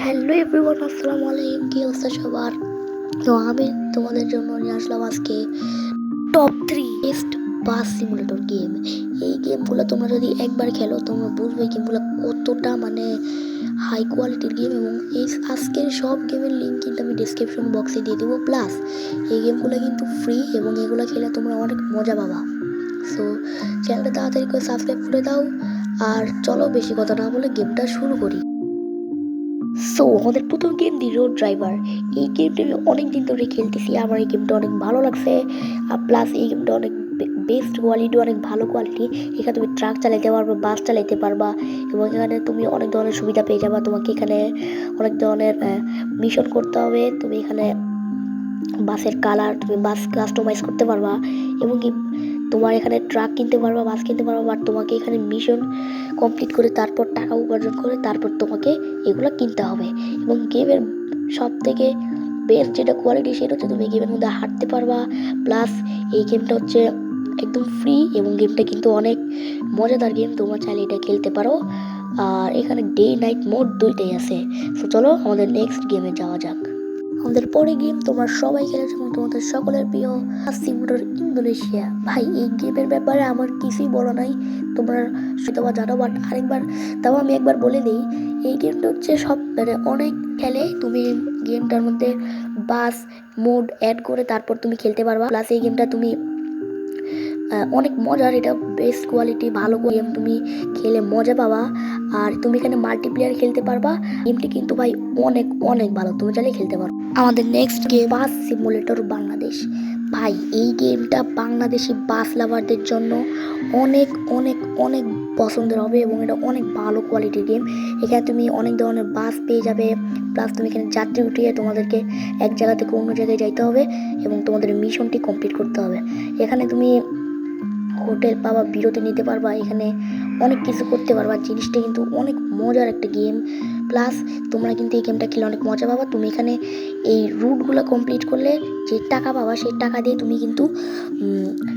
Hello everyone, আসসালামু আলাইকুম। কি অবস্থা সবার? তো আমি তোমাদের জন্য নিয়ে আসলাম আজকে টপ 3 বেস্ট বাস সিমুলেটর গেম। এই গেমগুলো তোমরা যদি একবার খেলো তোমরা বুঝবে গেমগুলো কতটা হাই কোয়ালিটির গেম। এবং এই আজকের সব গেমের লিঙ্ক কিন্তু আমি ডিসক্রিপশন বক্সে দিয়ে দেবো। প্লাস এই গেমগুলো কিন্তু ফ্রি এবং এগুলো খেলে তোমরা অনেক মজা পাবা। সো চ্যানেলটা তাড়াতাড়ি করে সাবস্ক্রাইব করে দাও। আর চলো বেশি কথা না বলে গেমটা শুরু করি। সো আমাদের প্রথম গেম দি রোড ড্রাইভার। এই গেমটা আমি অনেক দিন ধরে খেলতেছি, আমার এই গেমটা অনেক ভালো লাগছে। আর প্লাস এই গেমটা অনেক বেস্ট কোয়ালিটি, অনেক ভালো কোয়ালিটি। এখানে তুমি ট্রাক চালাতে পারবা, বাস চালাতে পারবা এবং এখানে তুমি অনেক ধরনের সুবিধা পেয়ে যাবা। তোমাকে এখানে অনেক ধরনের মিশন করতে হবে। তুমি এখানে বাসের কালার, তুমি বাস কাস্টমাইজ করতে পারবা এবং তোমার এখানে ট্রাক কিনতে পারবা, বাস কিনতে পারবা। বাট তোমাকে এখানে মিশন কমপ্লিট করে তারপর টাকা উপার্জন করে তারপর তোমাকে এগুলো কিনতে হবে। এবং গেমের সব থেকে বেস্ট যেটা কোয়ালিটি সেটা হচ্ছে তুমি গেমের মধ্যে হাঁটতে পারবা। প্লাস এই গেমটা হচ্ছে একদম ফ্রি এবং গেমটা কিন্তু অনেক মজাদার গেম, তোমরা চাইলে এটা খেলতে পারো। আর এখানে ডে নাইট মোড দুইটাই আছে। সো চলো আমাদের নেক্সট গেমে যাওয়া যাক। আমাদের পরে গেম তোমরা সবাই খেলেছো এবং তোমাদের সকলের প্রিয় সিমুলেটর ইন্দোনেশিয়া। ভাই এই গেমের ব্যাপারে আমার কিছুই বলা নাই, তোমরা সেটা জানো। বাট তাও আমি একবার বলে দিই, এই গেমটা হচ্ছে সব অনেক খেলে। তুমি গেমটার মধ্যে বাস মোড অ্যাড করে তারপর তুমি খেলতে পারবা। প্লাস এই গেমটা তুমি অনেক মজার, এটা বেস্ট কোয়ালিটি ভালো গেম, তুমি খেলে মজা পাবা। আর তুমি এখানে মাল্টিপ্লেয়ার খেলতে পারবা। গেমটি কিন্তু ভাই অনেক অনেক ভালো, তুমি চাইলে খেলতে পারো। আমাদের নেক্সট গেম বাস সিমুলেটর বাংলাদেশ। ভাই এই গেমটা বাংলাদেশি বাস লাভারদের জন্য অনেক অনেক অনেক পছন্দের হবে এবং এটা অনেক ভালো কোয়ালিটির গেম। এখানে তুমি অনেক ধরনের বাস পেয়ে যাবে। প্লাস তুমি এখানে যাত্রী উঠিয়ে তোমাদেরকে এক জায়গা থেকে অন্য জায়গায় যাইতে হবে এবং তোমাদের মিশনটি কমপ্লিট করতে হবে। এখানে তুমি হোটেল পাবা, বিরতি নিতে পারবা, এখানে অনেক কিছু করতে পারবা। জিনিসটা কিন্তু অনেক মজার একটা গেম। প্লাস তোমরা কিন্তু এই গেমটা খেলে অনেক মজা পাবা। তুমি এখানে এই রুটগুলো কমপ্লিট করলে যে টাকা পাবা সেই টাকা দিয়ে তুমি কিন্তু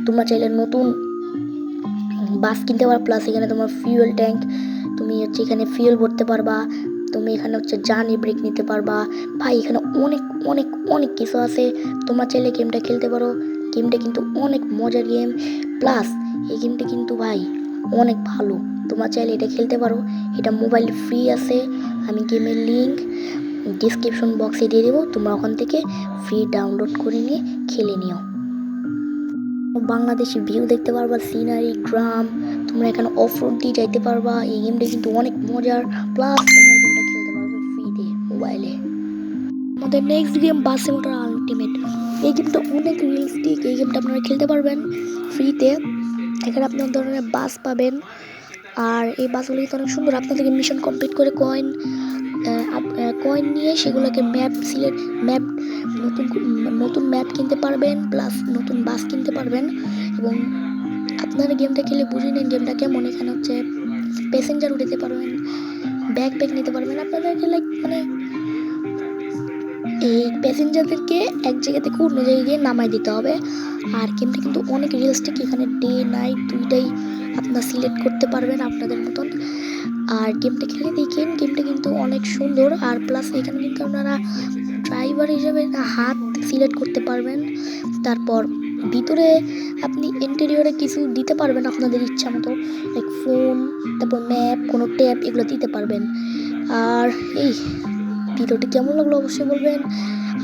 তোমরা চাইলে নতুন বাস কিনতে পারো। প্লাস এখানে তোমার ফিউয়েল ট্যাঙ্ক, তুমি হচ্ছে এখানে ফিউয়েল ভরতে পারবা। তুমি এখানে হচ্ছে জার্নি ব্রেক নিতে পারবা। ভাই এখানে অনেক অনেক অনেক কিছু আছে, তোমরা চাইলে গেমটা খেলতে পারো। গেমটা কিন্তু অনেক মজার গেম। প্লাস এই গেমটা কিন্তু ভাই অনেক ভালো, তোমরা চাইলে এটা খেলতে পারো। এটা মোবাইল ফ্রি আছে, আমি গেমের লিঙ্ক ডিসক্রিপশন বক্সে দিয়ে দেবো, তোমরা ওখান থেকে ফ্রি ডাউনলোড করে নিয়ে খেলে নিও। বাংলাদেশি ভিউ দেখতে পারবা, সিনারি, গ্রাম, তোমরা এখানে অফ রোড দিয়ে যাইতে পারবা। এই গেমটা কিন্তু অনেক মজার। প্লাস তোমরা এই গেমটা খেলতে পারবে ফ্রিতে মোবাইলে। আমাদের নেক্সট গেম বাস সিমুলেটর আলটিমেট। এই গেমটা অনেক রিয়েলিস্টিক, এই গেমটা আপনারা খেলতে পারবেন ফ্রিতে। এখানে আপনি অনেক ধরনের বাস পাবেন আর এই বাসগুলো কিন্তু অনেক সুন্দর। আপনাদেরকে মিশন কমপ্লিট করে কয়েন নিয়ে সেগুলোকে নতুন ম্যাপ কিনতে পারবেন। প্লাস নতুন বাস কিনতে পারবেন এবং আপনারা গেমটা খেলে বুঝে নেন গেমটা কেমন। এখানে হচ্ছে প্যাসেঞ্জার উঠাতে পারবেন, ব্যাগ নিতে পারবেন। আপনাদেরকে এই প্যাসেঞ্জারদেরকে এক জায়গা থেকে অন্য জায়গায় গিয়ে নামাই দিতে হবে। আর গেমটা কিন্তু অনেক রিয়েলিস্টিক, এখানে ডে নাইট দুইটাই আপনারা সিলেক্ট করতে পারবেন আপনাদের মতন। আর গেমটা খেলে দেখেন, গেমটা কিন্তু অনেক সুন্দর। আর প্লাস এখানে কিন্তু আপনারা ড্রাইভার হিসেবে হাত সিলেক্ট করতে পারবেন। তারপর ভিতরে আপনি ইন্টেরিয়রে কিছু দিতে পারবেন আপনাদের ইচ্ছা মতো, লাইক ফোন, তারপর ম্যাপ, কোনো ট্যাব, এগুলো দিতে পারবেন। আর এই ভিডিওটি কেমন লাগলো অবশ্যই বলবেন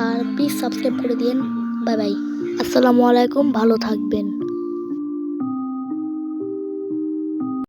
আর প্লিজ সাবস্ক্রাইব করে দিন। বাই বাই, আসসালামু আলাইকুম, ভালো থাকবেন।